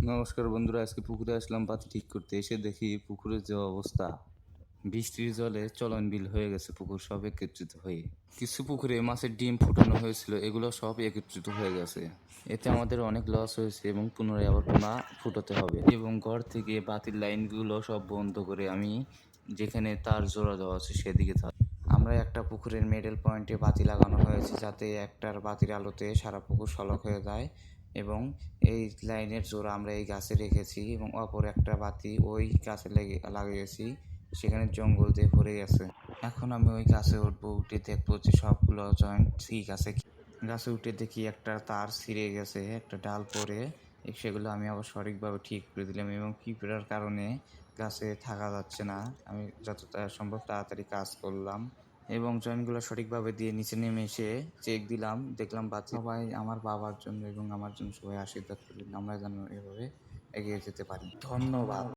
নমস্কার বন্ধুরা, আজকে পুকুরে আসলাম বাতি ঠিক করতে। এসে দেখি পুকুরের যে অবস্থা, বৃষ্টির জলে চলনবিল হয়ে গেছে পুকুর সব একত্রিত হয়ে। কিছু পুকুরে মাছের ডিম ফুটানো হয়েছিল, এগুলো সব একত্রিত হয়ে গেছে। এতে আমাদের অনেক লস হয়েছে এবং পুনরায় আবার পোনা ফুটাতে হবে। এবং ঘর থেকে বাতির লাইনগুলো সব বন্ধ করে আমি যেখানে তার জোড়া দেওয়া আছে সেদিকে আমরা একটা পুকুরের মিডল পয়েন্টে বাতি লাগানো হয়েছে, যাতে একটার বাতির আলোতে সারা পুকুর ঝলক হয়ে যায়। এবং এই লাইনের জোড়া আমরা এই গাছে রেখেছি এবং অপর একটা বাতি ওই গাছে লাগিয়েছি। সেখানে জঙ্গল দিয়ে ভরে গেছে। এখন আমি ওই গাছে উঠবো, উঠে দেখবো যে সবগুলো জয়েন্ট ঠিক আছে। গাছে উঠে দেখি একটা তার ছিঁড়ে গেছে, একটা ডাল পড়ে। সেগুলো আমি আবার সঠিকভাবে ঠিক করে দিলাম এবং পিঁপড়ার কারণে গাছে থাকা যাচ্ছে না। আমি যতটা সম্ভব তাড়াতাড়ি কাজ করলাম এবং জয়েন্টগুলো সঠিকভাবে দিয়ে নিচে নেমে এসে চেক দিলাম, দেখলাম বাচ্চা সবাই আমার বাবার জন্য এবং আমার জন্য সবাই আশীর্বাদ করলেন। আমরা যেন এভাবে এগিয়ে যেতে পারি। ধন্যবাদ।